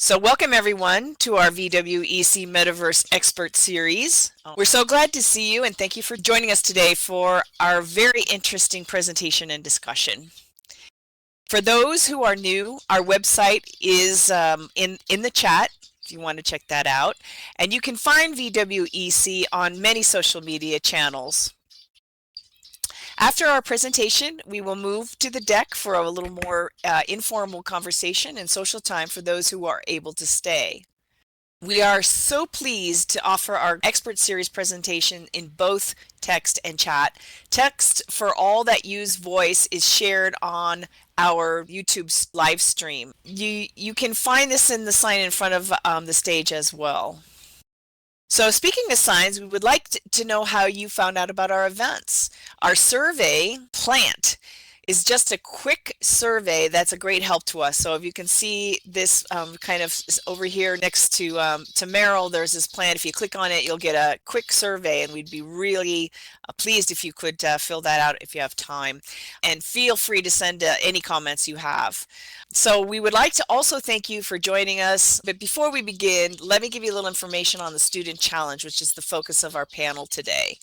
So welcome everyone to our VWEC Metaverse Expert Series. We're so glad to see you and thank you for joining us today for our very interesting presentation and discussion. For those who are new, our website is in the chat if you want to check that out. And you can find VWEC on many social media channels. After our presentation, we will move to the deck for a little more informal conversation and social time for those who are able to stay. We are so pleased to offer our expert series presentation in both text and chat. Text for all that use voice is shared on our YouTube live stream. You can find this in the sign in front of the stage as well. So speaking of signs, we would like to know how you found out about our events. Our survey, Plant, is just a quick survey that's a great help to us. So if you can see this kind of over here next to Merrill, there's this plant. If you click on it, you'll get a quick survey, and we'd be really pleased if you could fill that out if you have time. And feel free to send any comments you have. So we would like to also thank you for joining us. But before we begin, let me give you a little information on the Student Challenge, which is the focus of our panel today.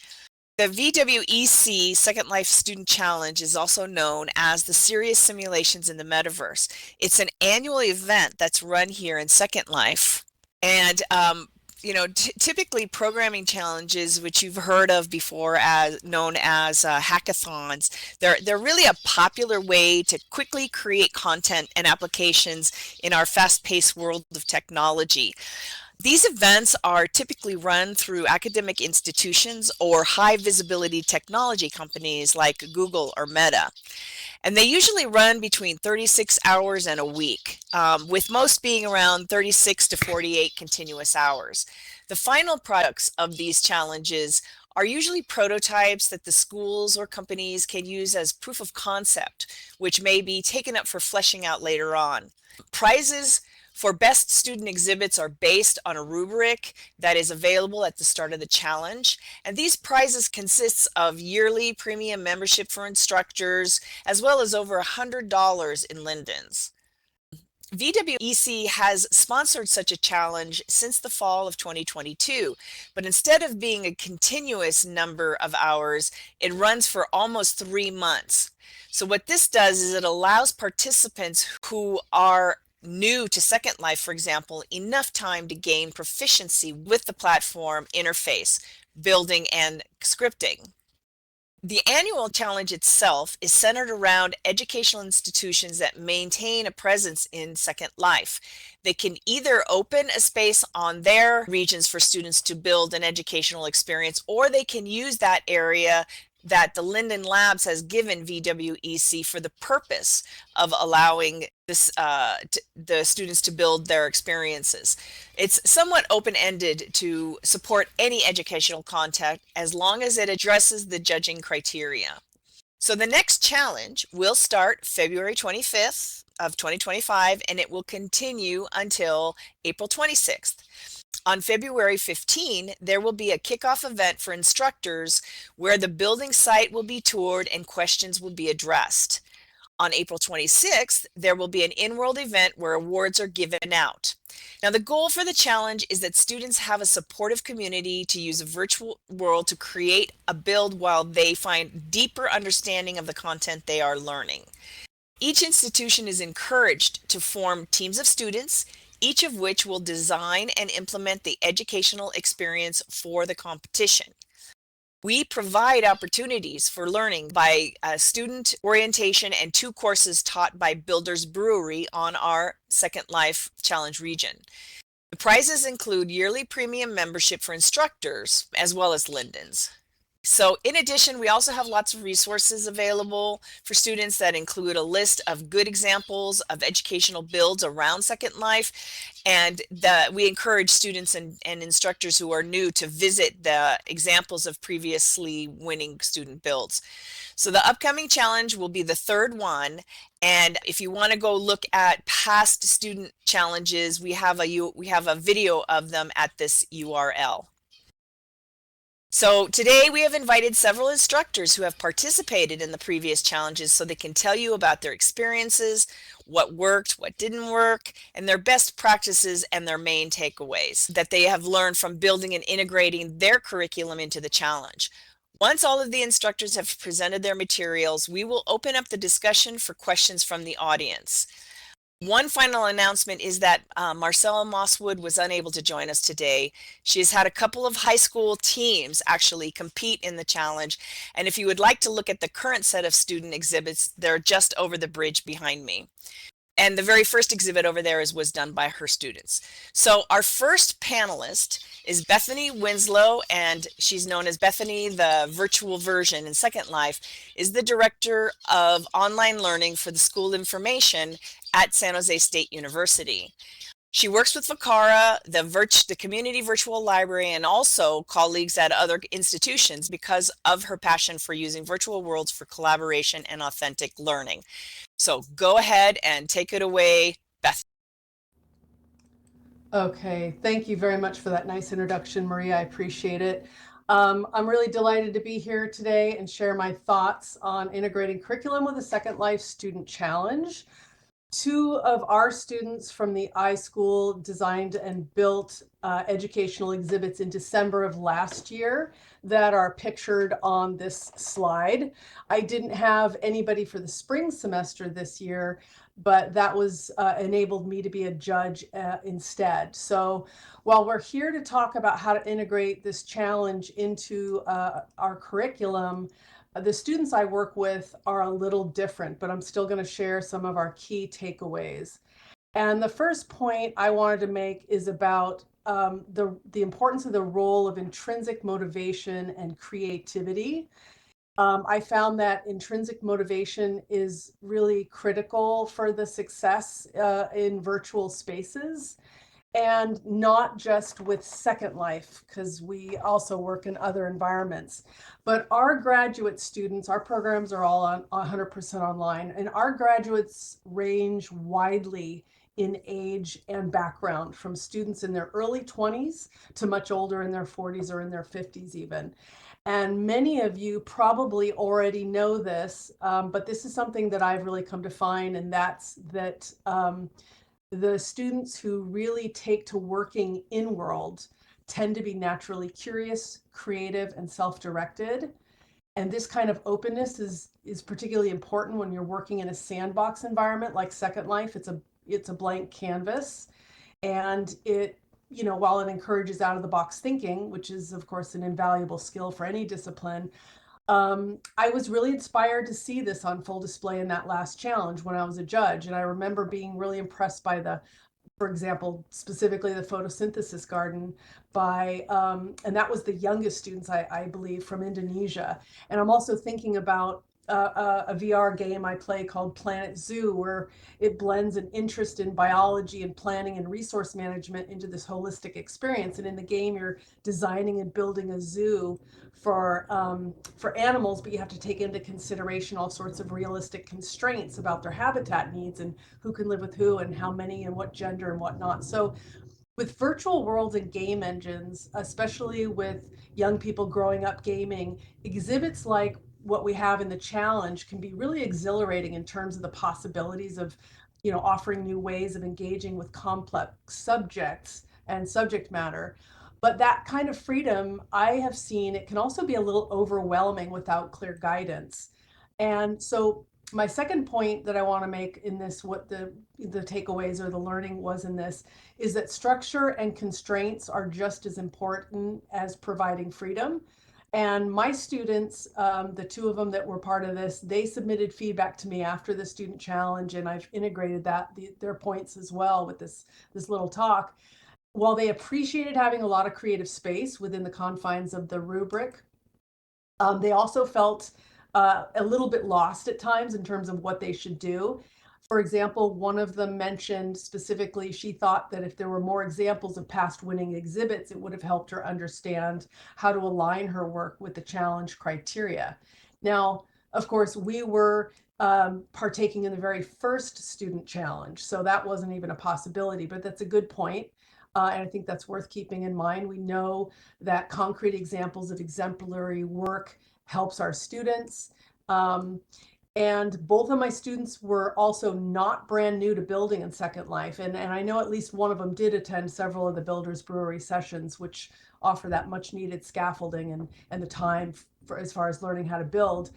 The VWEC Second Life Student Challenge is also known as the Serious Simulations in the Metaverse. It's an annual event that's run here in Second Life. And typically programming challenges, which you've heard of before as known as hackathons, they're really a popular way to quickly create content and applications in our fast-paced world of technology. These events are typically run through academic institutions or high visibility technology companies like Google or Meta. And they usually run between 36 hours and a week, with most being around 36 to 48 continuous hours. The final products of these challenges are usually prototypes that the schools or companies can use as proof of concept, which may be taken up for fleshing out later on. Prizes for best student exhibits are based on a rubric that is available at the start of the challenge. And these prizes consists of yearly premium membership for instructors, as well as over $100 in Lindens. VWEC has sponsored such a challenge since the fall of 2022, but instead of being a continuous number of hours, it runs for almost 3 months. So what this does is it allows participants who are new to Second Life, for example, enough time to gain proficiency with the platform interface, building and scripting. The annual challenge itself is centered around educational institutions that maintain a presence in Second Life. They can either open a space on their regions for students to build an educational experience, or they can use that area that the Linden Labs has given VWEC for the purpose of allowing the students to build their experiences. It's somewhat open-ended to support any educational content as long as it addresses the judging criteria. So the next challenge will start February 25th of 2025, and it will continue until April 26th. On February 15, there will be a kickoff event for instructors where the building site will be toured and questions will be addressed. On April 26th, there will be an in-world event where awards are given out. Now, the goal for the challenge is that students have a supportive community to use a virtual world to create a build while they find deeper understanding of the content they are learning. Each institution is encouraged to form teams of students, each of which will design and implement the educational experience for the competition. We provide opportunities for learning by student orientation and 2 courses taught by Builders Brewery on our Second Life Challenge region. The prizes include yearly premium membership for instructors, as well as Lindens. So in addition, we also have lots of resources available for students that include a list of good examples of educational builds around Second Life. And we encourage students and instructors who are new to visit the examples of previously winning student builds. So the upcoming challenge will be the 3rd one. And if you want to go look at past student challenges, we have a video of them at this URL. So today we have invited several instructors who have participated in the previous challenges so they can tell you about their experiences, what worked, what didn't work, and their best practices and their main takeaways that they have learned from building and integrating their curriculum into the challenge. Once all of the instructors have presented their materials, we will open up the discussion for questions from the audience. One final announcement is that Marcella Mosswood was unable to join us today. She has had a couple of high school teams actually compete in the challenge, and if you would like to look at the current set of student exhibits, they're just over the bridge behind me. And the very first exhibit over there was done by her students. So our first panelist is Bethany Winslow, and she's known as Bethany, the virtual version in Second Life, is the director of online learning for the school information at San Jose State University. She works with Vicara, the community virtual library, and also colleagues at other institutions because of her passion for using virtual worlds for collaboration and authentic learning. So go ahead and take it away, Beth. Okay, thank you very much for that nice introduction, Maria. I appreciate it. I'm really delighted to be here today and share my thoughts on integrating curriculum with a Second Life Student Challenge. Two of our students from the iSchool designed and built educational exhibits in December of last year that are pictured on this slide. I didn't have anybody for the spring semester this year, but that was enabled me to be a judge instead. So while we're here to talk about how to integrate this challenge into our curriculum, the students I work with are a little different, but I'm still going to share some of our key takeaways. And the first point I wanted to make is about the importance of the role of intrinsic motivation and creativity. I found that intrinsic motivation is really critical for the success in virtual spaces, and not just with Second Life, because we also work in other environments. But our graduate students, our programs are all on 100% online, and our graduates range widely in age and background, from students in their early 20s to much older in their 40s or in their 50s even. And many of you probably already know this, but this is something that I've really come to find, and that's that the students who really take to working in world tend to be naturally curious, creative, and self-directed. And this kind of openness is particularly important when you're working in a sandbox environment like Second Life. It's a blank canvas, and it, while it encourages out of the box thinking, which is of course an invaluable skill for any discipline, I was really inspired to see this on full display in that last challenge when I was a judge. And I remember being really impressed by for example, specifically the photosynthesis garden and that was the youngest students, I believe, from Indonesia. And I'm also thinking about a VR game I play called Planet Zoo, where it blends an interest in biology and planning and resource management into this holistic experience. And in the game, you're designing and building a zoo for animals, but you have to take into consideration all sorts of realistic constraints about their habitat needs and who can live with who and how many and what gender and whatnot. So with virtual worlds and game engines, especially with young people growing up gaming, exhibits like what we have in the challenge can be really exhilarating in terms of the possibilities of, offering new ways of engaging with complex subjects and subject matter. But that kind of freedom, I have seen, it can also be a little overwhelming without clear guidance. And so my second point that I want to make in this, what the takeaways or the learning was in this, is that structure and constraints are just as important as providing freedom. And my students, the two of them that were part of this, they submitted feedback to me after the student challenge, and I've integrated their points as well with this little talk. While they appreciated having a lot of creative space within the confines of the rubric, they also felt a little bit lost at times in terms of what they should do. For example, one of them mentioned specifically she thought that if there were more examples of past winning exhibits, it would have helped her understand how to align her work with the challenge criteria. Now, of course, we were partaking in the very first student challenge, so that wasn't even a possibility, but that's a good point. And I think that's worth keeping in mind. We know that concrete examples of exemplary work helps our students. And both of my students were also not brand new to building in Second Life. And I know at least one of them did attend several of the Builders Brewery sessions, which offer that much needed scaffolding and the time for as far as learning how to build.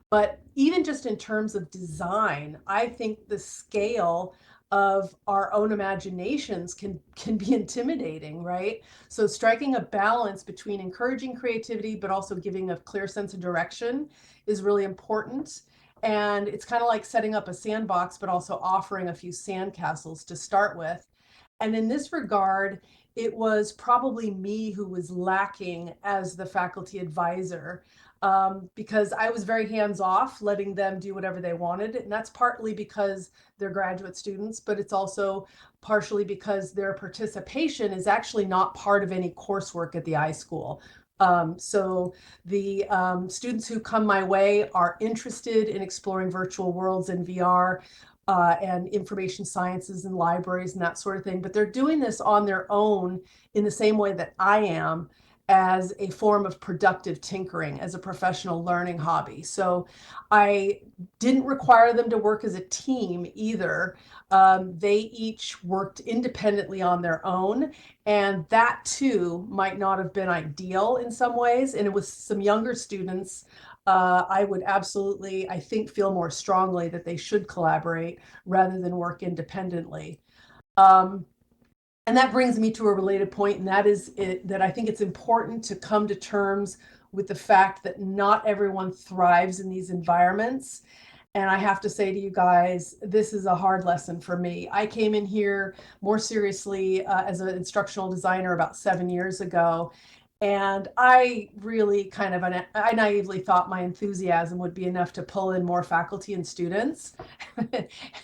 But even just in terms of design, I think the scale of our own imaginations can be intimidating, right? So striking a balance between encouraging creativity but also giving a clear sense of direction is really important. And it's kind of like setting up a sandbox, but also offering a few sandcastles to start with. And in this regard, it was probably me who was lacking as the faculty advisor, because I was very hands off, letting them do whatever they wanted. And that's partly because they're graduate students, but it's also partially because their participation is actually not part of any coursework at the iSchool. So the students who come my way are interested in exploring virtual worlds and VR, and information sciences and libraries and that sort of thing. But they're doing this on their own in the same way that I am, as a form of productive tinkering, as a professional learning hobby. So I didn't require them to work as a team either. They each worked independently on their own, and that too might not have been ideal in some ways. And it was some younger students, I would absolutely, I think, feel more strongly that they should collaborate rather than work independently. And that brings me to a related point, and that is that I think it's important to come to terms with the fact that not everyone thrives in these environments. And I have to say to you guys, this is a hard lesson for me. I came in here more seriously as an instructional designer about 7 years ago. And I really I naively thought my enthusiasm would be enough to pull in more faculty and students.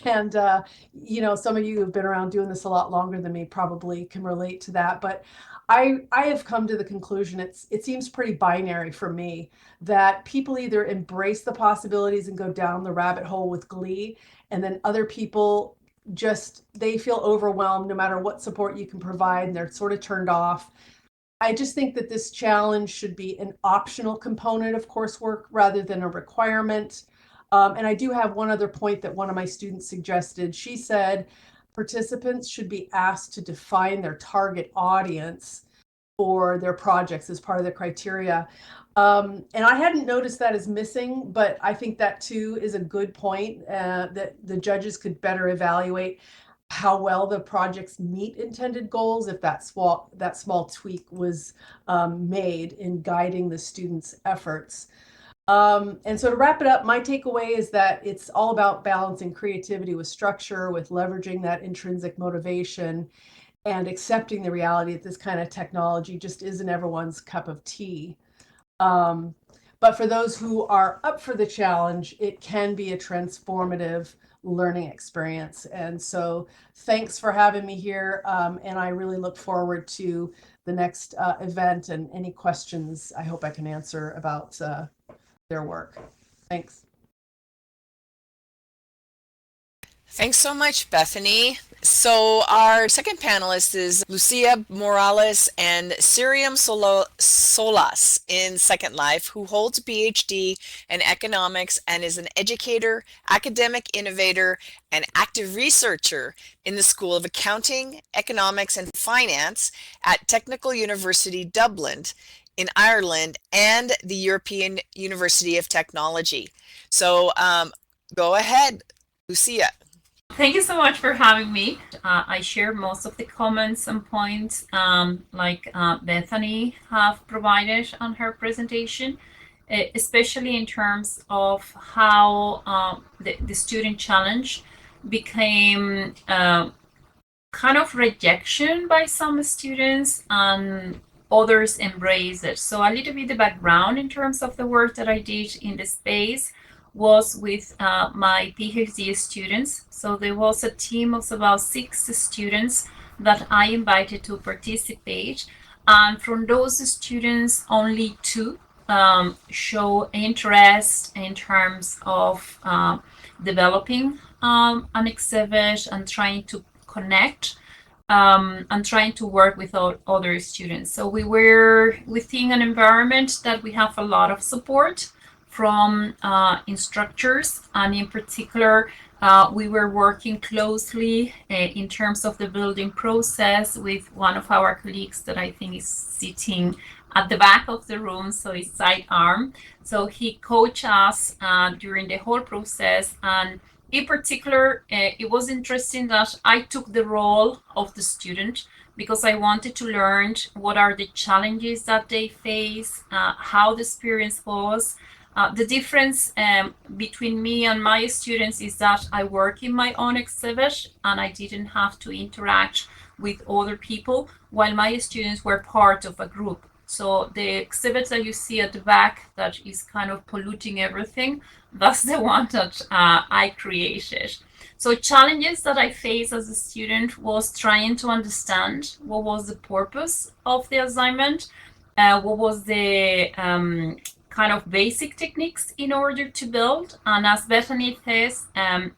And, some of you who've been around doing this a lot longer than me probably can relate to that. But I have come to the conclusion it seems pretty binary for me, that people either embrace the possibilities and go down the rabbit hole with glee, and then other people they feel overwhelmed no matter what support you can provide, and they're sort of turned off. I just think that this challenge should be an optional component of coursework rather than a requirement. And I do have one other point that one of my students suggested. She said participants should be asked to define their target audience for their projects as part of the criteria. And I hadn't noticed that as missing, but I think that too is a good point, that the judges could better evaluate how well the projects meet intended goals if that small tweak was made in guiding the students' efforts. And so to wrap it up, my takeaway is that it's all about balancing creativity with structure, with leveraging that intrinsic motivation, and accepting the reality that this kind of technology just isn't everyone's cup of tea. But for those who are up for the challenge, it can be a transformative learning experience. And so thanks for having me here. And I really look forward to the next event, and any questions I hope I can answer about their work. Thanks. Thanks so much, Bethany. So our second panelist is Lucia Morales and Siriam Solas in Second Life, who holds a PhD in economics and is an educator, academic innovator, and active researcher in the School of Accounting, Economics, and Finance at Technical University Dublin in Ireland and the European University of Technology. So go ahead, Lucia. Thank you so much for having me. I share most of the comments and points like Bethany have provided on her presentation, especially in terms of how the Student Challenge became kind of rejection by some students and others embrace it. So a little bit the background in terms of the work that I did in the space was with my PhD students. So there was a team of about 6 students that I invited to participate. And from those students, only 2 show interest in terms of developing an exhibit and trying to connect and trying to work with other students. So we were within an environment that we have a lot of support from instructors, and in particular, we were working closely in terms of the building process with one of our colleagues that I think is sitting at the back of the room, so his side arm. So he coached us during the whole process, and in particular, it was interesting that I took the role of the student because I wanted to learn what are the challenges that they face, how the experience was. The difference between me and my students is that I work in my own exhibit and I didn't have to interact with other people, while my students were part of a group. So the exhibit that you see at the back that is kind of polluting everything, that's the one that I created. So challenges that I faced as a student was trying to understand what was the purpose of the assignment, what was the kind of basic techniques in order to build. And as Bethany has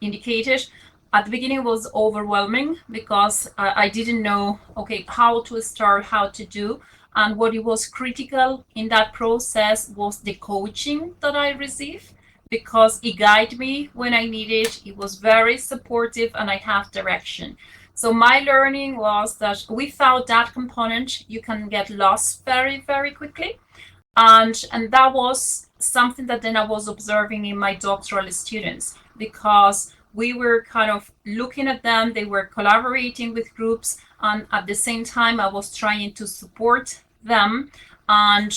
indicated, at the beginning it was overwhelming because I didn't know, okay, how to start, how to do. And what it was critical in that process was the coaching that I received, because it guided me when I needed. It was very supportive and I have direction. So my learning was that without that component, you can get lost very, very quickly. And that was something that then I was observing in my doctoral students, because we were kind of looking at them, they were collaborating with groups, and at the same time I was trying to support them. And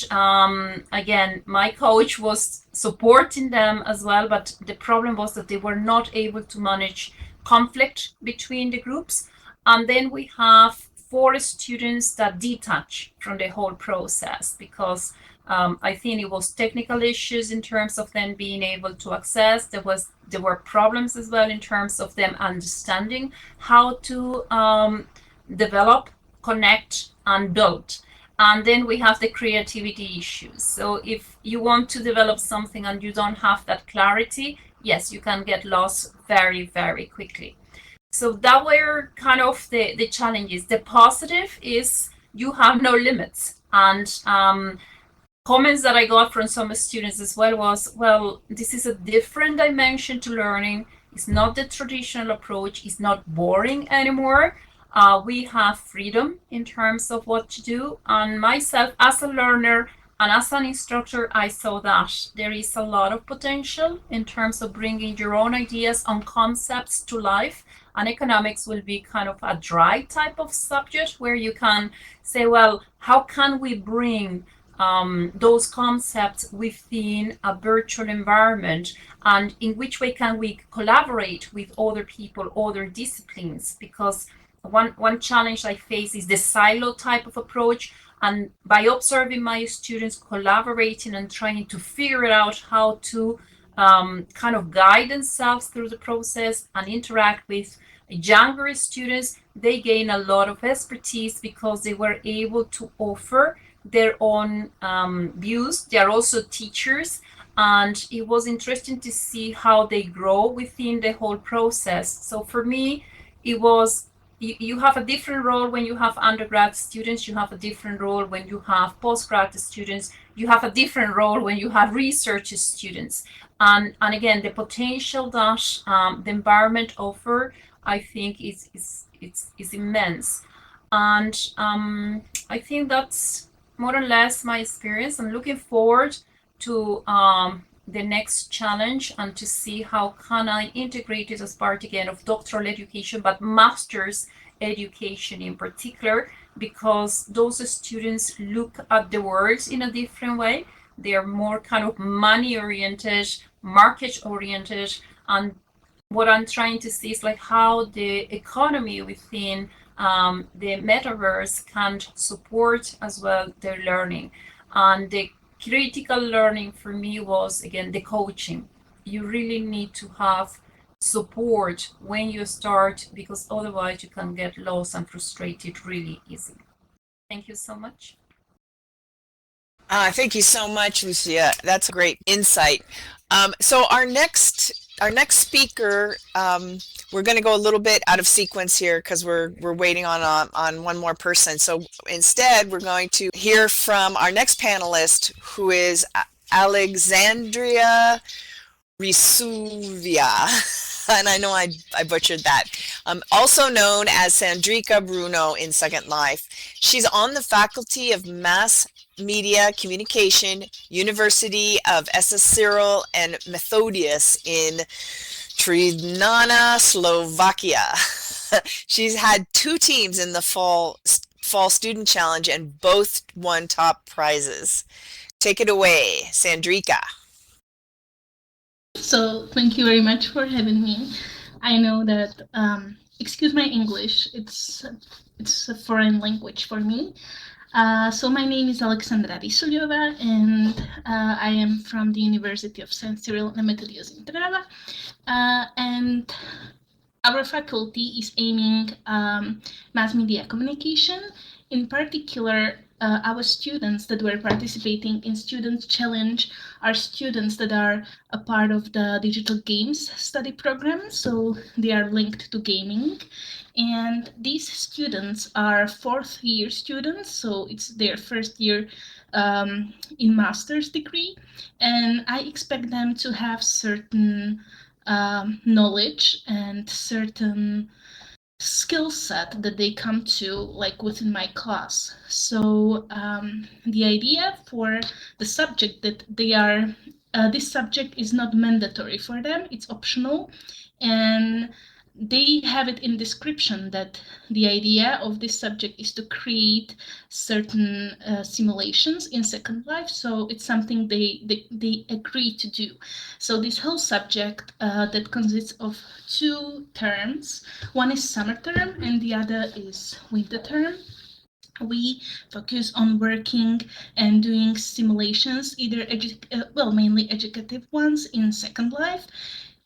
again, my coach was supporting them as well, but the problem was that they were not able to manage conflict between the groups. And then we have 4 students that detach from the whole process because I think it was technical issues in terms of them being able to access. There were problems as well in terms of them understanding how to develop, connect, and build. And then we have the creativity issues. So if you want to develop something and you don't have that clarity, yes, you can get lost very, very quickly. So that were kind of the challenges. The positive is you have no limits. And comments that I got from some students as well was, well, this is a different dimension to learning. It's not the traditional approach. It's not boring anymore. We have freedom in terms of what to do. And myself as a learner and as an instructor, I saw that there is a lot of potential in terms of bringing your own ideas and concepts to life. And economics will be kind of a dry type of subject where you can say, well, how can we bring those concepts within a virtual environment, and in which way can we collaborate with other people, other disciplines? Because one challenge I face is the silo type of approach, and by observing my students collaborating and trying to figure out how to kind of guide themselves through the process and interact with younger students, they gain a lot of expertise because they were able to offer their own views. They are also teachers, and it was interesting to see how they grow within the whole process. So for me, it was, you have a different role when you have undergrad students, you have a different role when you have postgrad students, you have a different role when you have research students. And again, the potential that the environment offer, I think is immense. And I think that's more or less my experience. I'm looking forward to the next challenge and to see how can I integrate it as part again of doctoral education, but master's education in particular, because those students look at the world in a different way. They are more kind of money oriented, market oriented, and what I'm trying to see is like how the economy within the metaverse can support as well their learning. And the critical learning for me was, again, the coaching. You really need to have support when you start, because otherwise you can get lost and frustrated really easily. Thank you so much. Thank you so much, Lucia. That's a great insight. So our next speaker we're going to go a little bit out of sequence here because we're waiting on one more person. So instead, we're going to hear from our next panelist, who is Alexandria Risuvia, and I know I butchered that. Also known as Sandrika Bruno in Second Life. She's on the faculty of Mass Media Communication, University of SS Cyril and Methodius in Tirana, Slovakia. She's had 2 teams in the Fall Student Challenge and both won top prizes. Take it away, Sandrika. So thank you very much for having me. I know that, excuse my English, it's a foreign language for me. So my name is Alexandra Risuvia, and I am from the University of St. Cyril and Methodius in Trnava. And our faculty is aiming mass media communication. In particular, our students that were participating in Student Challenge are students that are a part of the digital games study program, so they are linked to gaming. And these students are 4th year students, so it's their first year in master's degree. And I expect them to have certain knowledge and certain skill set that they come to like within my class. So the idea for the subject that they are, this subject is not mandatory for them, it's optional, and they have it in description that the idea of this subject is to create certain simulations in Second Life. So it's something they agree to do. So this whole subject that consists of 2 terms. One is summer term and the other is winter term. We focus on working and doing simulations, either mainly educative ones in Second Life.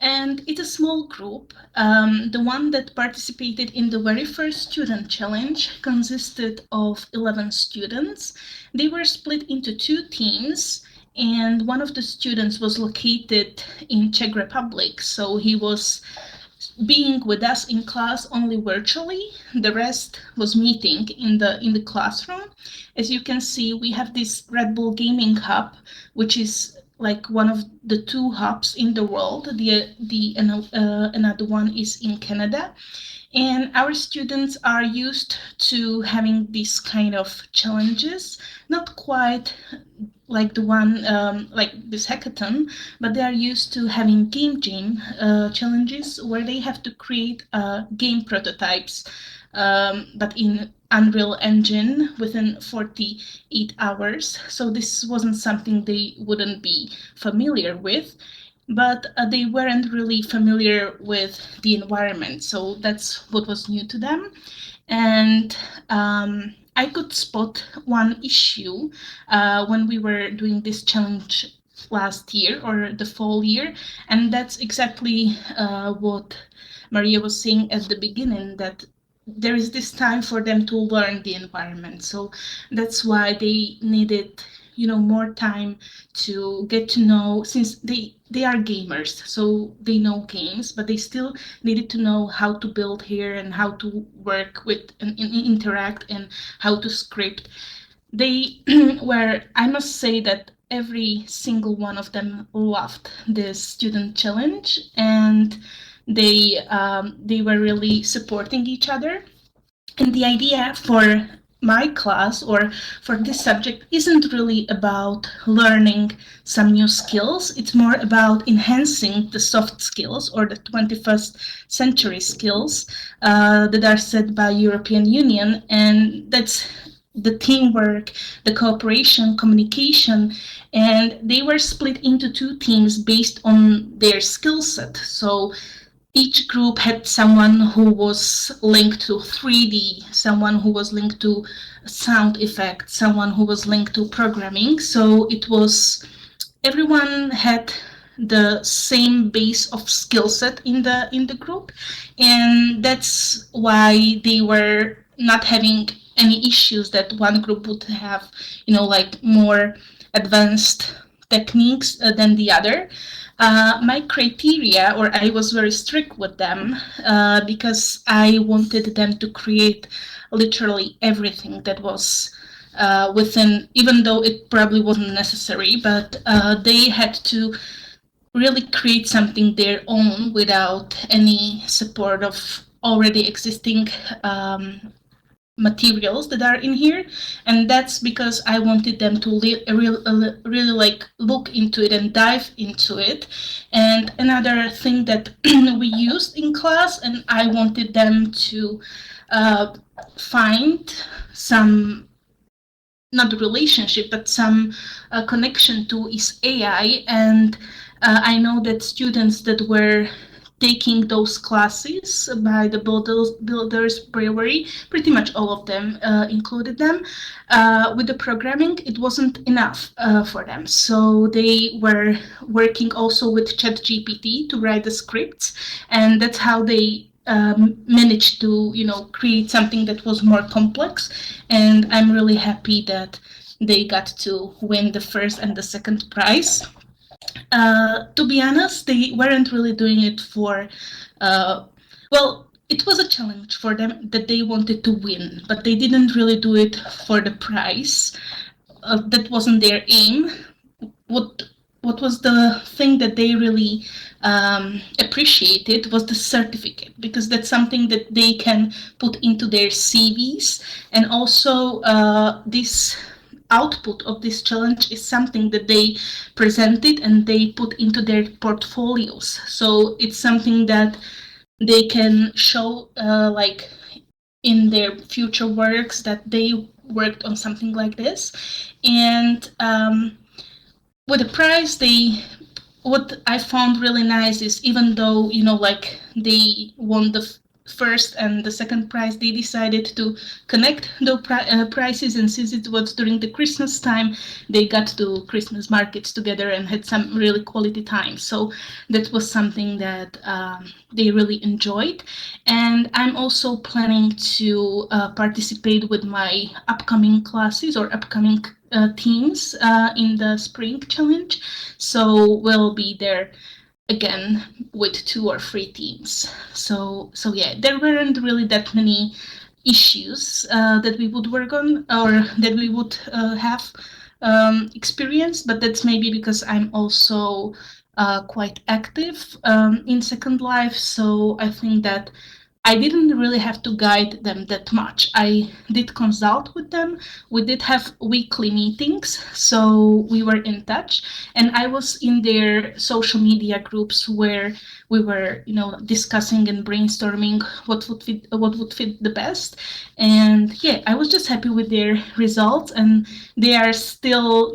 And it's a small group. The one that participated in the very first Student Challenge consisted of 11 students. They were split into 2 teams, and one of the students was located in Czech Republic, so he was being with us in class only virtually. The rest was meeting in the classroom. As you can see, we have this Red Bull Gaming Hub, which is like one of the 2 hubs in the world. Another one is in Canada. And our students are used to having these kind of challenges, not quite like the one, like this hackathon, but they are used to having game jam challenges where they have to create game prototypes, but in Unreal Engine within 48 hours. So this wasn't something they wouldn't be familiar with, but they weren't really familiar with the environment. So that's what was new to them. And I could spot one issue when we were doing this challenge last year or the fall year, and that's exactly what Maria was saying at the beginning, that there is this time for them to learn the environment. So that's why they needed, more time to get to know, since they are gamers, so they know games, but they still needed to know how to build here and how to work with and interact and how to script. They were, I must say that every single one of them loved this Student Challenge, and they were really supporting each other. And the idea for my class or for this subject isn't really about learning some new skills. It's more about enhancing the soft skills or the 21st century skills that are set by European Union. And that's the teamwork, the cooperation, communication, and they were split into 2 teams based on their skill set. So each group had someone who was linked to 3D, someone who was linked to sound effects, someone who was linked to programming. So it was, everyone had the same base of skill set in the group, and that's why they were not having any issues that one group would have, like more advanced techniques than the other. My criteria, or I was very strict with them because I wanted them to create literally everything that was within, even though it probably wasn't necessary, but they had to really create something their own without any support of already existing materials that are in here, and that's because I wanted them to really like look into it and dive into it. And another thing that we used in class, and I wanted them to find some, not relationship, but some connection to is AI. And I know that students that were taking those classes by the Builders Brewery, pretty much all of them included them, with the programming, it wasn't enough for them. So they were working also with ChatGPT to write the scripts, and that's how they managed to, create something that was more complex. And I'm really happy that they got to win the first and the second prize. To be honest, they weren't really doing it for, well, it was a challenge for them that they wanted to win, but they didn't really do it for the prize. That wasn't their aim. What was the thing that they really appreciated was the certificate, because that's something that they can put into their CVs. And also this output of this challenge is something that they presented and they put into their portfolios. So it's something that they can show like in their future works that they worked on something like this. And with the prize, what I found really nice is, even though, like they won the first and the second prize, they decided to connect the prizes, and since it was during the Christmas time, they got to Christmas markets together and had some really quality time. So that was something that they really enjoyed. And I'm also planning to participate with my upcoming classes or upcoming teams in the Spring Challenge. So we'll be there again with 2 or 3 teams. So yeah, there weren't really that many issues that we would work on or that we would have experienced, but that's maybe because I'm also quite active in Second Life. So I think that I didn't really have to guide them that much. I did consult with them. We did have weekly meetings, so we were in touch. And I was in their social media groups where we were, discussing and brainstorming what would fit the best. And yeah, I was just happy with their results, and they are still,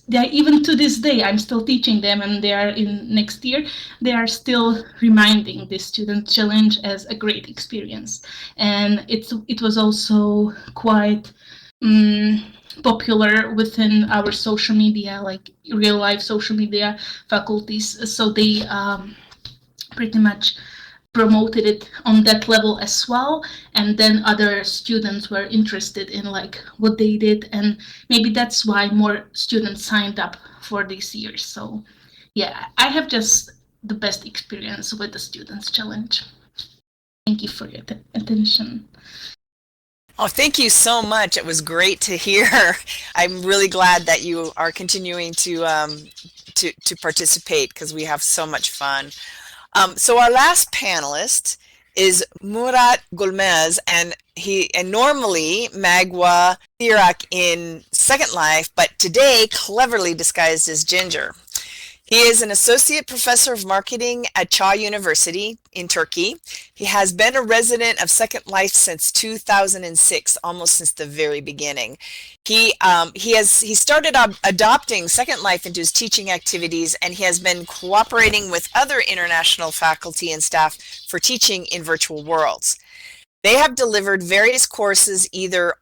even to this day, I'm still teaching them, and they are in next year, they are still reminding the Student Challenge as a great experience. And it was also quite popular within our social media, like real life social media faculties. So they pretty much promoted it on that level as well, and then other students were interested in like what they did, and maybe that's why more students signed up for this year. So yeah, I have just the best experience with the Students Challenge. Thank you for your attention. Oh, thank you so much. It was great to hear. I'm really glad that you are continuing to participate, because we have so much fun. So our last panelist is Murat Gulmez, and normally Magwa Thirak in Second Life, but today cleverly disguised as Ginger. He is an associate professor of marketing at Çağ University in Turkey. He has been a resident of Second Life since 2006, almost since the very beginning. He started adopting Second Life into his teaching activities, and he has been cooperating with other international faculty and staff for teaching in virtual worlds. They have delivered various courses either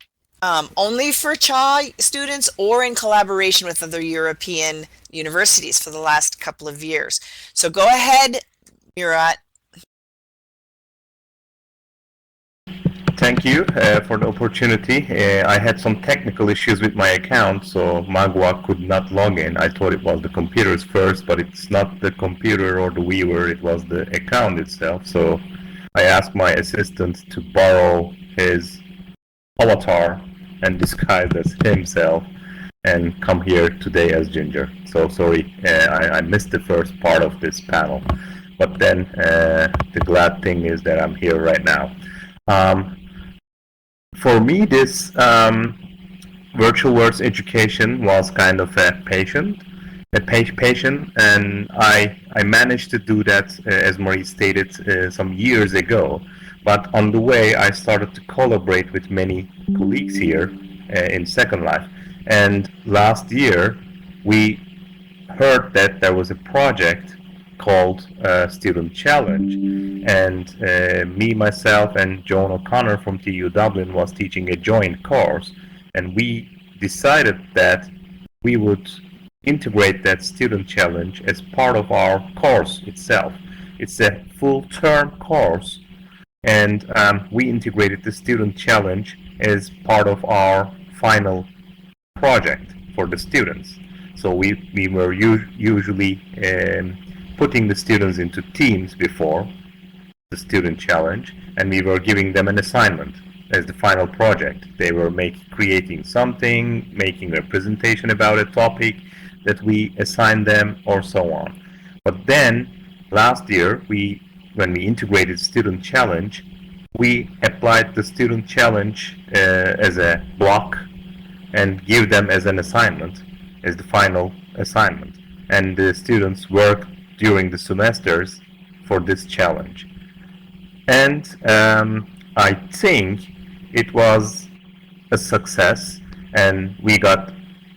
only for Çağ students or in collaboration with other European universities for the last couple of years. So go ahead, Murat. Thank you for the opportunity. I had some technical issues with my account, so Magua could not log in. I thought it was the computers first, but it's not the computer or the viewer, it was the account itself. So I asked my assistant to borrow his avatar and disguise as himself and come here today as Ginger. So sorry, I missed the first part of this panel. But then the glad thing is that I'm here right now. For me, this virtual worlds education was kind of a patient, and I managed to do that, as Marie stated, some years ago. But on the way, I started to collaborate with many colleagues here in Second Life. And last year, we heard that there was a project called Student Challenge, and me, myself, and Joan O'Connor from TU Dublin was teaching a joint course, and we decided that we would integrate that Student Challenge as part of our course itself. It's a full-term course, and we integrated the Student Challenge as part of our final project for the students. So we were usually putting the students into teams before the Student Challenge, and we were giving them an assignment as the final project. They were creating something, making a presentation about a topic that we assigned them, or so on. But then last year, when we integrated Student Challenge, we applied the Student Challenge as a block and give them as an assignment, as the final assignment. And the students work during the semesters for this challenge. And I think it was a success, and we got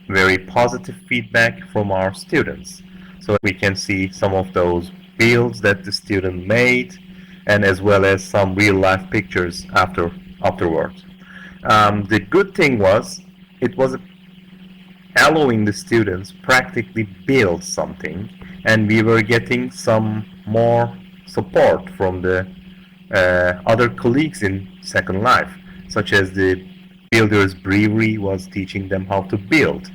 very positive feedback from our students. So we can see some of those builds that the student made, and as well as some real-life pictures afterwards. The good thing was, it was allowing the students practically build something, and we were getting some more support from the other colleagues in Second Life, such as the Builders Brewery was teaching them how to build,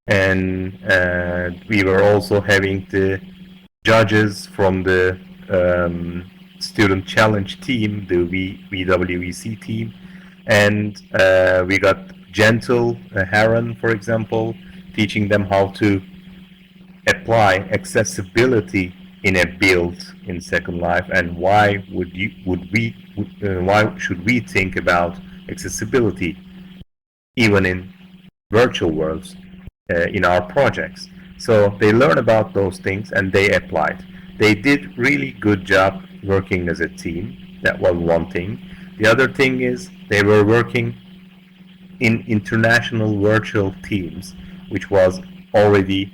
and we were also having the judges from the Student Challenge team, the VWEC team, and we got Gentle Heron, for example, teaching them how to apply accessibility in a build in Second Life, and why should we think about accessibility even in virtual worlds in our projects. So they learn about those things and they applied. They did really good job working as a team. That was one thing. The other thing is they were working in international virtual teams, which was already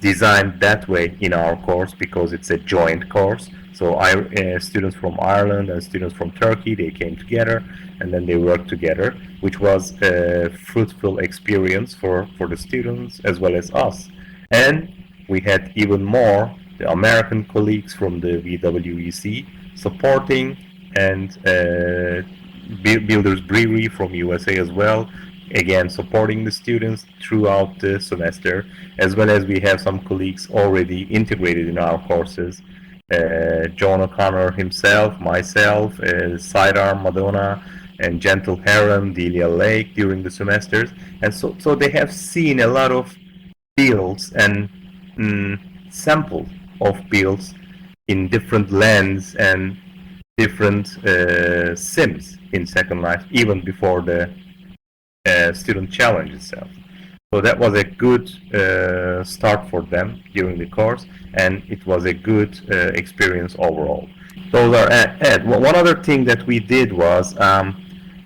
designed that way in our course because it's a joint course. So students from Ireland and students from Turkey, they came together and then they worked together, which was a fruitful experience for the students as well as us. And we had even more the American colleagues from the VWEC supporting, and Builders Brewery from USA as well, again supporting the students throughout the semester, as well as we have some colleagues already integrated in our courses. John O'Connor himself, myself, Sidearm Madonna, and Gentle Heron, Delia Lake during the semesters. And so they have seen a lot of builds and sample of builds in different lands and different sims in Second Life, even before the Student Challenge itself. So that was a good start for them during the course, and it was a good experience overall. Those are one other thing that we did was,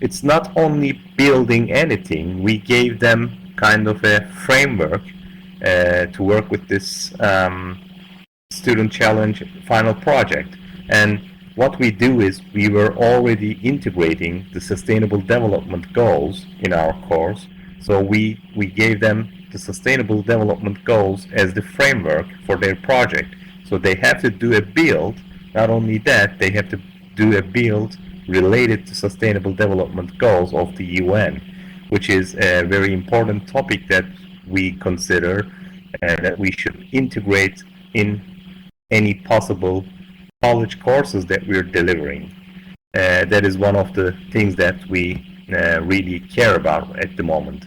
it's not only building anything, we gave them kind of a framework to work with this Student Challenge final project. And what we do is we were already integrating the Sustainable Development Goals in our course. So we gave them the Sustainable Development Goals as the framework for their project. So they have to do a build. Not only that, they have to do a build related to Sustainable Development Goals of the UN, which is a very important topic that we consider that we should integrate in any possible college courses that we're delivering. That is one of the things that we really care about at the moment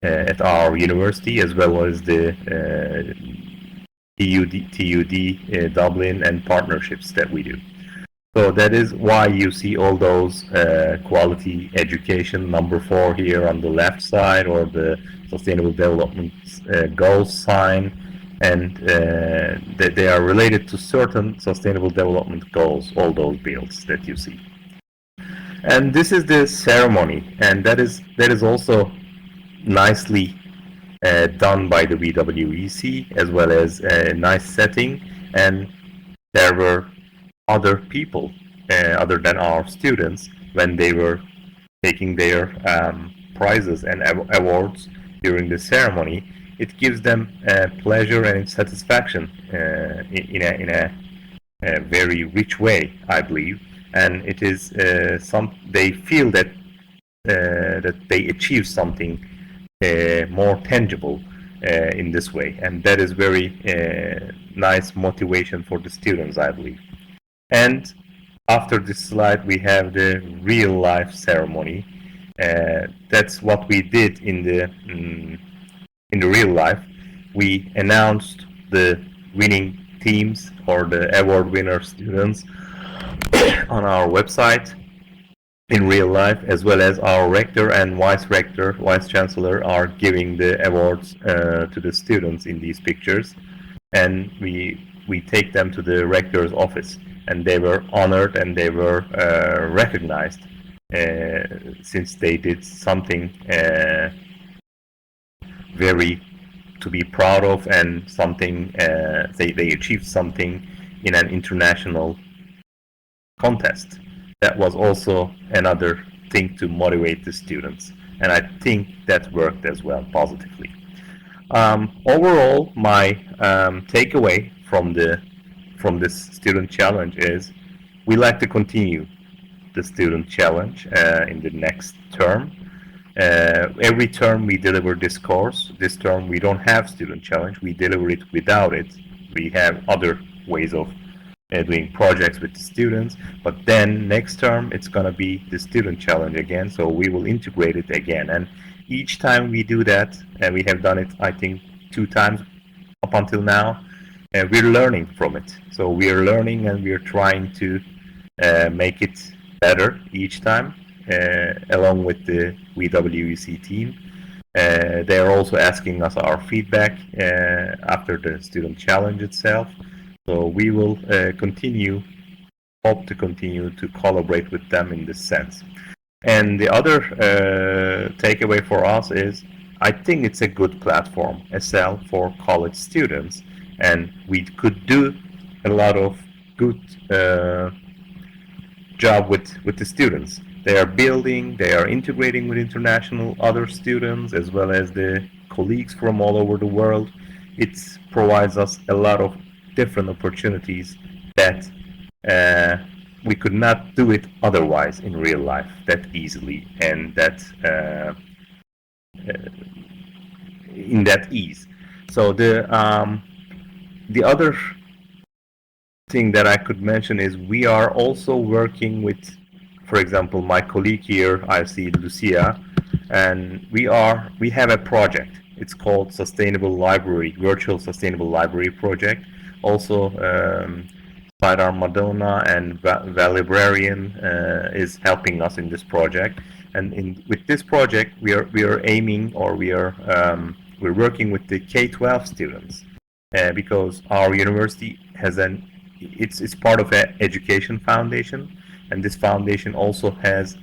at our university, as well as the TUD Dublin and partnerships that we do. So that is why you see all those quality education number 4 here on the left side, or the Sustainable Development Goals sign, and that they are related to certain Sustainable Development Goals, all those builds that you see. And this is the ceremony, and that is also nicely done by the VWEC, as well as a nice setting, and there were other people other than our students when they were taking their prizes and awards during the ceremony. It gives them pleasure and satisfaction in a very rich way, I believe, and it is they feel that that they achieve something more tangible in this way, and that is very nice motivation for the students, I believe. And after this slide, we have the real life ceremony. That's what we did in the real life. We announced the winning teams or the award winner students on our website in real life, as well as our rector and vice chancellor are giving the awards to the students in these pictures, and we take them to the rector's office, and they were honored and they were recognized since they did something very to be proud of, and something they achieved something in an international contest. That was also another thing to motivate the students, and I think that worked as well positively. Overall, my takeaway from this student challenge is we like to continue the student challenge in the next term. Every term we deliver this course. This term we don't have student challenge. We deliver it without it. We have other ways of doing projects with the students, but then next term it's going to be the student challenge again, so we will integrate it again. And each time we do that, and we have done it I think 2 times up until now, we're learning from it. So we're learning and we're trying to make it better each time, along with the VWEC team. They are also asking us our feedback after the student challenge itself. So we will hope to continue to collaborate with them in this sense. And the other takeaway for us is, I think it's a good platform, SL, for college students, and we could do a lot of good job with the students. They are building, they are integrating with international other students, as well as the colleagues from all over the world. It provides us a lot of different opportunities that we could not do it otherwise in real life that easily, and that in that ease. So the other thing that I could mention is we are also working with, for example, my colleague here, I see Lucia, and we have a project. It's called Sustainable Library, Virtual Sustainable Library Project. Also, Sidearm Madonna and Librarian is helping us in this project. And with this project, we are aiming, or we're working with the K-12 students, because our university has it's part of an education foundation, and this foundation also has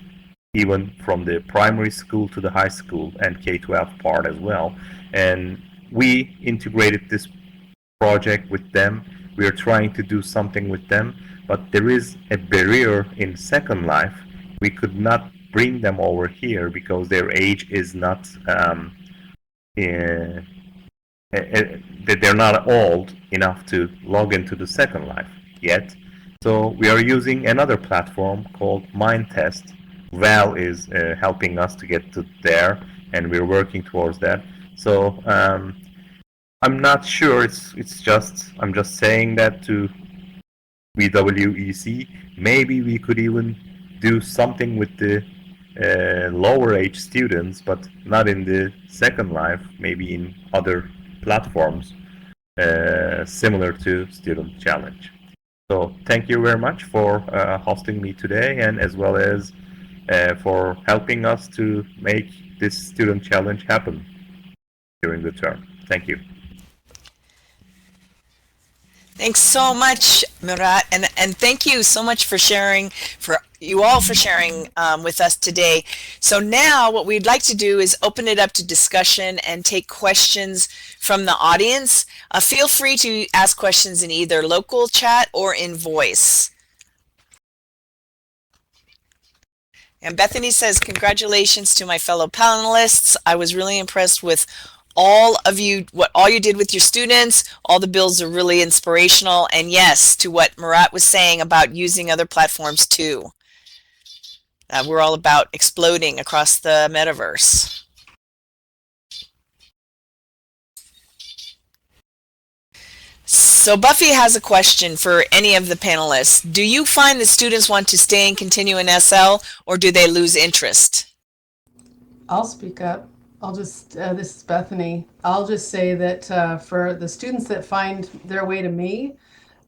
even from the primary school to the high school and K-12 part as well. And we integrated this project with them. We are trying to do something with them, but there is a barrier in Second Life. We could not bring them over here because their age is not that they're not old enough to log into the Second Life yet. So we are using another platform called Mindtest. Val is helping us to get to there, and we're working towards that. So I'm not sure. I'm just saying that to VWEC. Maybe we could even do something with the lower age students, but not in the Second Life. Maybe in other platforms similar to Student Challenge. So thank you very much for hosting me today, and as well as for helping us to make this student challenge happen during the term. Thank you. Thanks so much, Murat, and thank you so much for sharing, for you all for sharing with us today. So now what we'd like to do is open it up to discussion and take questions from the audience. Feel free to ask questions in either local chat or in voice. And Bethany says, congratulations to my fellow panelists. I was really impressed with all of you, what all you did with your students. All the builds are really inspirational. And yes, to what Murat was saying about using other platforms too. We're all about exploding across the metaverse. So Buffy has a question for any of the panelists. Do you find that students want to stay and continue in SL, or do they lose interest? I'll speak up. I'll just, this is Bethany. I'll just say that for the students that find their way to me,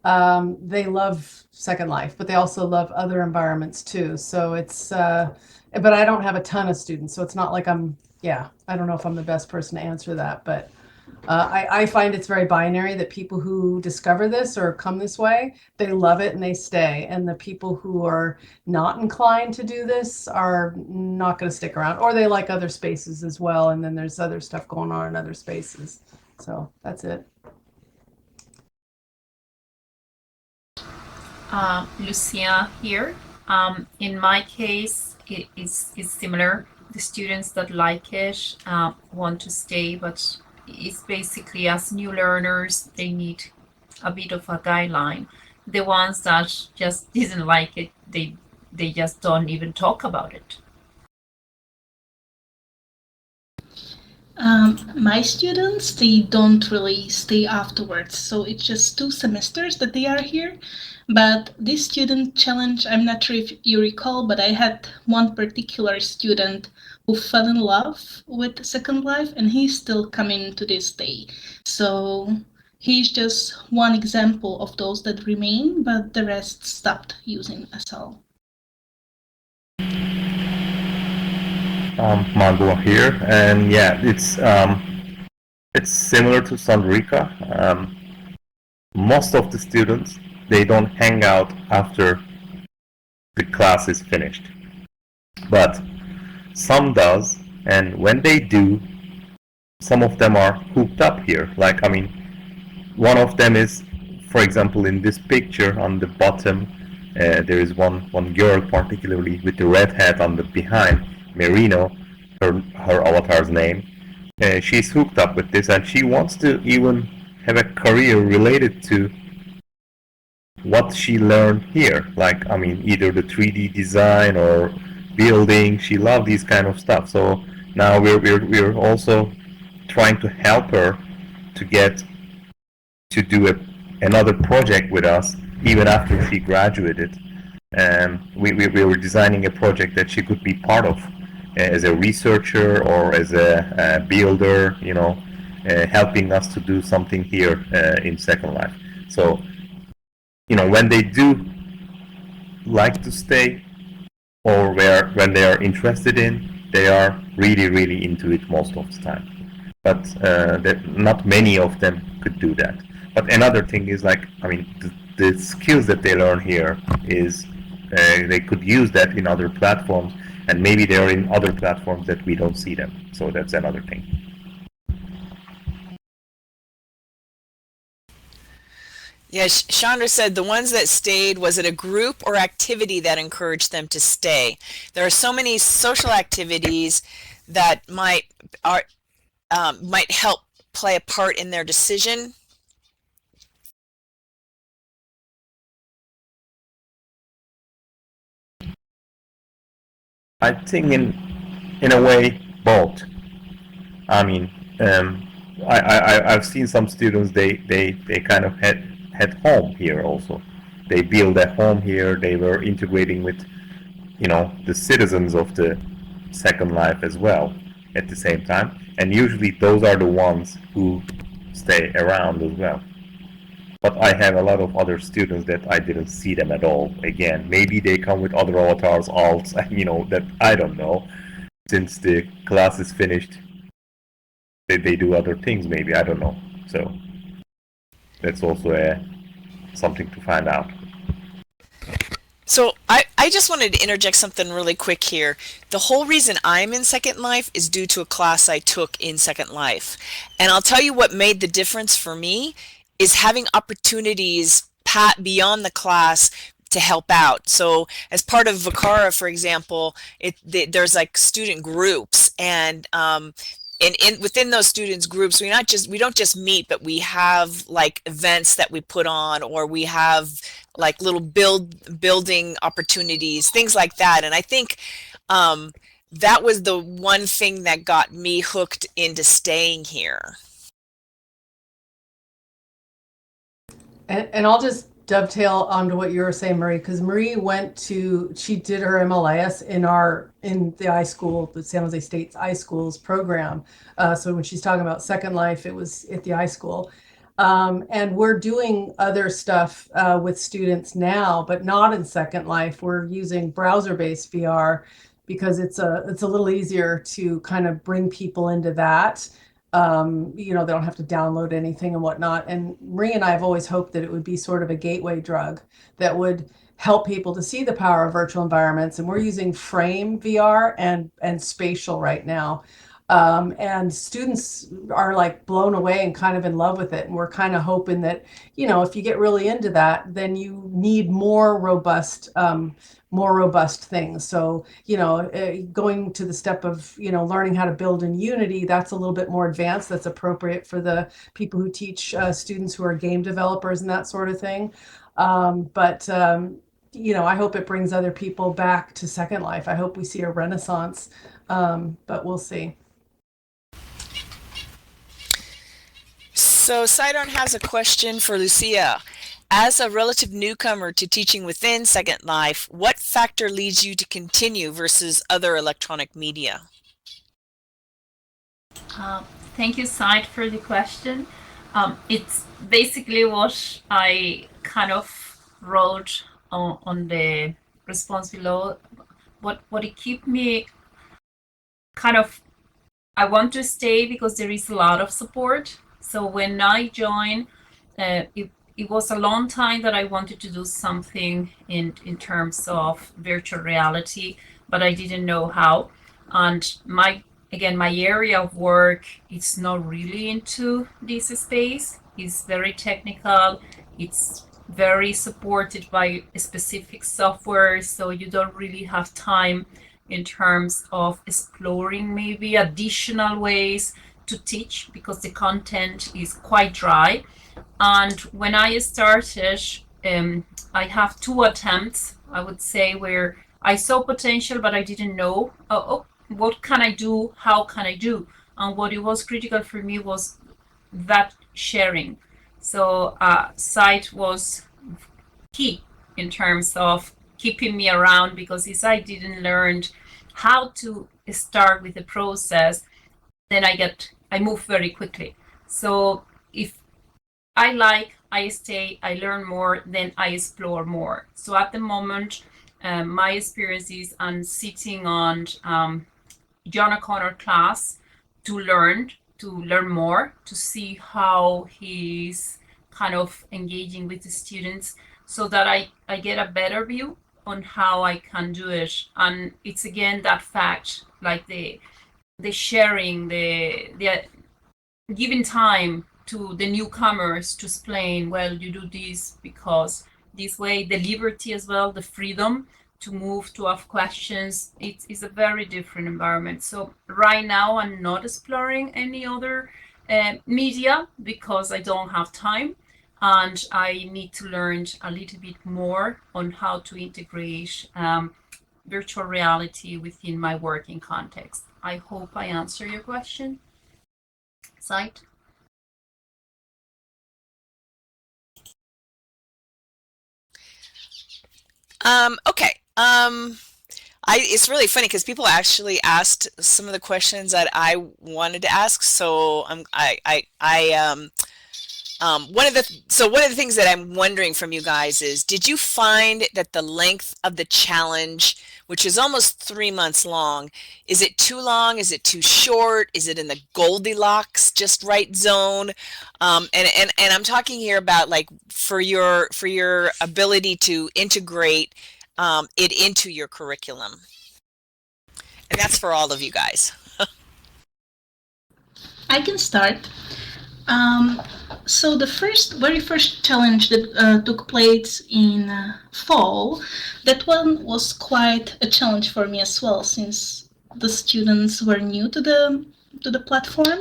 they love Second Life, but they also love other environments too. So it's, but I don't have a ton of students, so it's not like I don't know if I'm the best person to answer that, but I find it's very binary that people who discover this or come this way, they love it and they stay. And the people who are not inclined to do this are not going to stick around, or they like other spaces as well. And then there's other stuff going on in other spaces. So that's it. Lucia here. In my case, it is similar. The students that like it want to stay, but it's basically as new learners, they need a bit of a guideline. The ones that just didn't like it, they just don't even talk about it. My students, they don't really stay afterwards, so it's just 2 semesters that they are here. But this student challenge, I'm not sure if you recall, but I had one particular student who fell in love with Second Life, and he's still coming to this day. So he's just one example of those that remain, but the rest stopped using SL. Magua here, and yeah, it's similar to Sandrika. Most of the students, they don't hang out after the class is finished, but some does, and when they do, some of them are hooked up here. Like, I mean, one of them is, for example, in this picture on the bottom, there is one girl particularly with the red hat on the behind, Merino, her avatar's name. She's hooked up with this, and she wants to even have a career related to what she learned here. Like, I mean, either the 3D design or building. She loves these kind of stuff. So now we're also trying to help her to get to do another project with us even after she graduated. And we were designing a project that she could be part of as a researcher or as a builder, you know, helping us to do something here in Second Life. So, you know, when they do like to stay, or when they are interested in, they are really into it most of the time. But not many of them could do that. But another thing is, like, I mean, the skills that they learn here is they could use that in other platforms, and maybe they're in other platforms that we don't see them. So that's another thing. Yes, Chandra said the ones that stayed, was it a group or activity that encouraged them to stay? There are so many social activities that might help play a part in their decision. I think in a way both. I mean, I've seen some students, they kind of had home here also. They build a home here. They were integrating with, the citizens of the Second Life as well at the same time. And usually those are the ones who stay around as well. But I have a lot of other students that I didn't see them at all. Again, maybe they come with other avatars, alts, that I don't know. Since the class is finished, they do other things, maybe, I don't know. So that's also something to find out. So I just wanted to interject something really quick here. The whole reason I'm in Second Life is due to a class I took in Second Life. And I'll tell you what made the difference for me is having opportunities beyond the class to help out. So as part of Vicara, for example, there's like student groups, and within those students groups, we don't just meet, but we have like events that we put on, or we have like little building opportunities, things like that. And I think that was the one thing that got me hooked into staying here. And I'll just dovetail onto what you were saying, Marie, because Marie she did her MLS in the iSchool, the San Jose State's iSchools program. So when she's talking about Second Life, it was at the iSchool. And we're doing other stuff with students now, but not in Second Life. We're using browser-based VR because it's a little easier to kind of bring people into that. They don't have to download anything and whatnot. And Marie and I have always hoped that it would be sort of a gateway drug that would help people to see the power of virtual environments. And we're using Frame VR and Spatial right now. And students are like blown away and kind of in love with it. And we're kind of hoping that, if you get really into that, then you need more robust things. So, going to the step of, learning how to build in Unity, that's a little bit more advanced. That's appropriate for the people who teach students who are game developers and that sort of thing. I hope it brings other people back to Second Life. I hope we see a renaissance, but we'll see. So Sidon has a question for Lucia. As a relative newcomer to teaching within Second Life, what factor leads you to continue versus other electronic media? Thank you, Sid, for the question. It's basically what I kind of wrote on the response below. What it keep me kind of, I want to stay because there is a lot of support. So when I joined, it was a long time that I wanted to do something in terms of virtual reality, but I didn't know how. And my area of work, it's not really into this space. It's very technical. It's very supported by specific software. So you don't really have time in terms of exploring maybe additional ways to teach, because the content is quite dry. And when I started, I have 2 attempts, I would say, where I saw potential, but I didn't know, what can I do? How can I do? And what it was critical for me was that sharing. So site was key in terms of keeping me around, because if I didn't learn how to start with the process, then I move very quickly. So if I stay, I learn more, then I explore more. So at the moment, my experiences on sitting on John O'Connor class to learn more, to see how he's kind of engaging with the students, so that I get a better view on how I can do it. And it's again that fact, like the sharing, the giving time to the newcomers to explain, well, you do this because this way, the liberty as well, the freedom to move, to ask questions. It's a very different environment. So right now I'm not exploring any other media because I don't have time, and I need to learn a little bit more on how to integrate virtual reality within my working context. I hope I answer your question. Site? Okay. It's really funny because people actually asked some of the questions that I wanted to ask. So one of the things that I'm wondering from you guys is, did you find that the length of the challenge, which is almost 3 months long, is it too long? Is it too short? Is it in the Goldilocks just right zone? And I'm talking here about like for your ability to integrate it into your curriculum. And that's for all of you guys. I can start. So the very first challenge that took place in fall, that one was quite a challenge for me as well, since the students were new to the platform.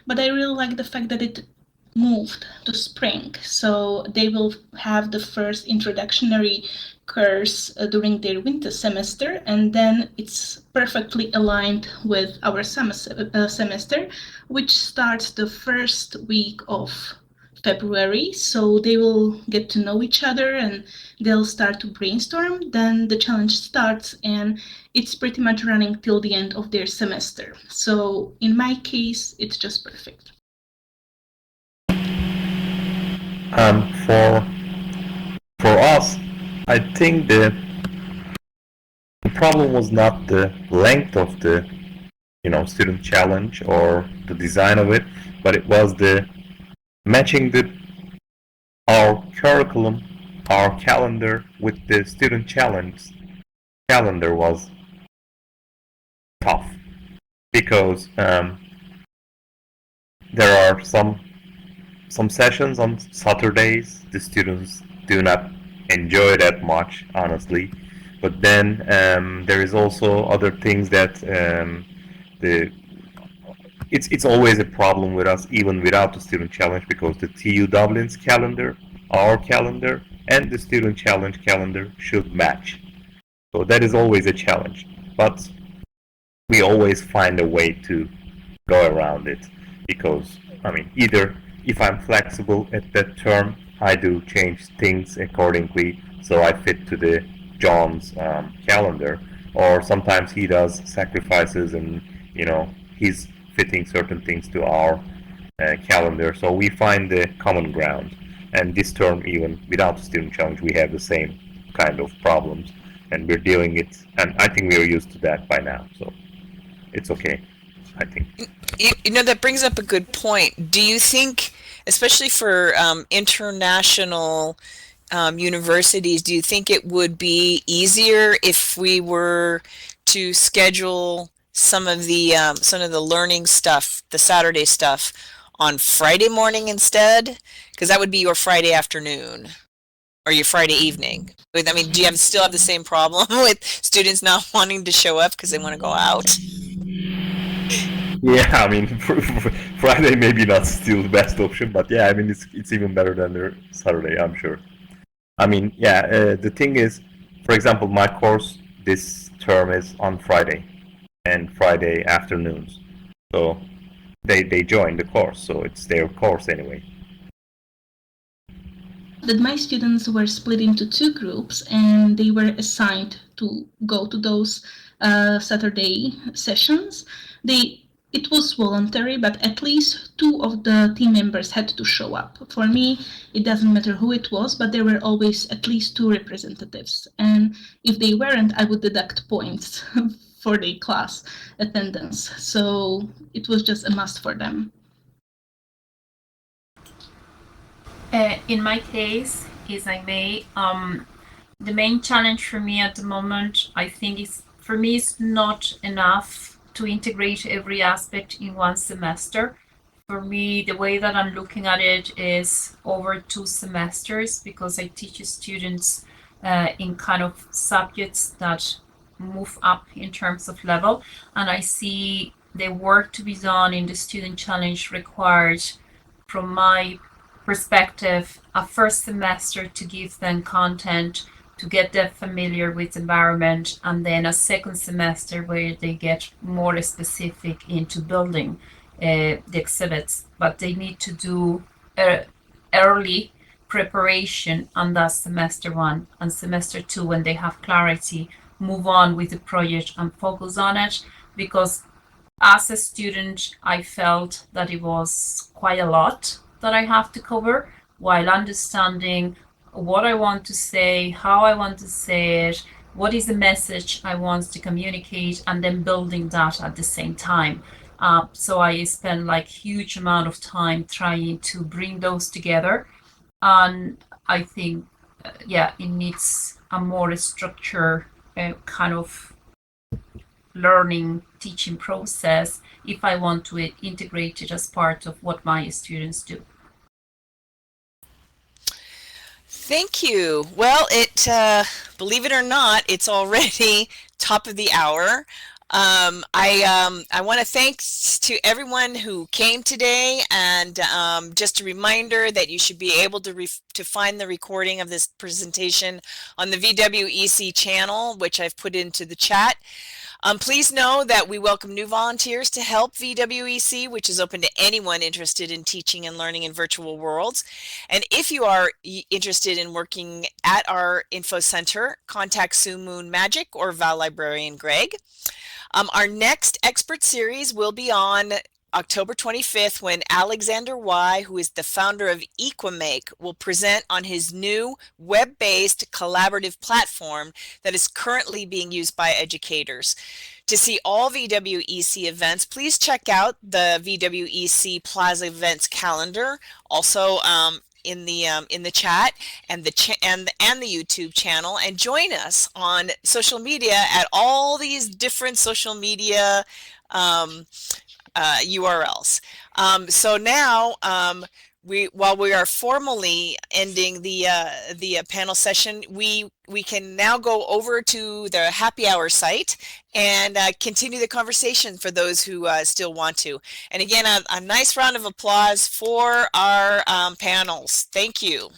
But I really like the fact that it moved to spring, so they will have the first introductory course during their winter semester, and then it's perfectly aligned with our semester, which starts the first week of February. So they will get to know each other and they'll start to brainstorm. Then the challenge starts and it's pretty much running till the end of their semester. So in my case, it's just perfect. For us, I think the problem was not the length of the student challenge or the design of it, but it was the matching our curriculum, our calendar with the student challenge calendar was tough because there are some sessions on Saturdays the students do not enjoy that much, honestly. But then there is also other things that it's always a problem with us, even without the student challenge, because the TU Dublin's calendar, our calendar, and the student challenge calendar should match. So that is always a challenge. But we always find a way to go around it, because either if I'm flexible at that term, I do change things accordingly so I fit to the John's calendar, or sometimes he does sacrifices and he's fitting certain things to our calendar, so we find the common ground. And this term, even without the student challenge, we have the same kind of problems, and we're dealing it, and I think we're used to that by now, so it's okay, I think. That brings up a good point. Do you think, especially for international universities, do you think it would be easier if we were to schedule some of the learning stuff, the Saturday stuff, on Friday morning instead? Because that would be your Friday afternoon or your Friday evening. Do you still have the same problem with students not wanting to show up because they want to go out? Yeah, Friday maybe not still the best option, but yeah, it's even better than the Saturday, I'm sure. The thing is, for example, my course this term is on Friday and Friday afternoons, so they join the course, so it's their course anyway. That my students were split into 2 groups and they were assigned to go to those Saturday sessions. It was voluntary, but at least 2 of the team members had to show up. For me, it doesn't matter who it was, but there were always at least 2 representatives. And if they weren't, I would deduct points for their class attendance. So it was just a must for them. In my case, if I may, the main challenge for me at the moment, I think, is not enough to integrate every aspect in one semester. For me, the way that I'm looking at it is over 2 semesters, because I teach students in kind of subjects that move up in terms of level, and I see the work to be done in the student challenge required, from my perspective, a first semester to give them content to get them familiar with the environment, and then a second semester where they get more specific into building the exhibits. But they need to do early preparation on that semester 1, and semester 2, when they have clarity, move on with the project and focus on it. Because as a student, I felt that it was quite a lot that I have to cover, while understanding what I want to say, how I want to say it, what is the message I want to communicate, and then building that at the same time. So I spend like huge amount of time trying to bring those together. And I think, yeah, it needs a more structured kind of learning teaching process if I want to integrate it as part of what my students do. Thank you. Well, believe it or not, it's already top of the hour. I want to thanks to everyone who came today, and just a reminder that you should be able to find the recording of this presentation on the VWEC channel, which I've put into the chat. Please know that we welcome new volunteers to help VWEC, which is open to anyone interested in teaching and learning in virtual worlds. And if you are interested in working at our info center, contact Sue Moon Magic or Val Librarian Greg. Our next expert series will be on October 25th, when Alexander Y., who is the founder of Equimake, will present on his new web-based collaborative platform that is currently being used by educators. To see all VWEC events, please check out the VWEC Plaza events calendar, also in the chat and the YouTube channel, and join us on social media at all these different social media URLs. So now, while we are formally ending the panel session, we can now go over to the happy hour site and continue the conversation for those who still want to. And again, a nice round of applause for our panels. Thank you.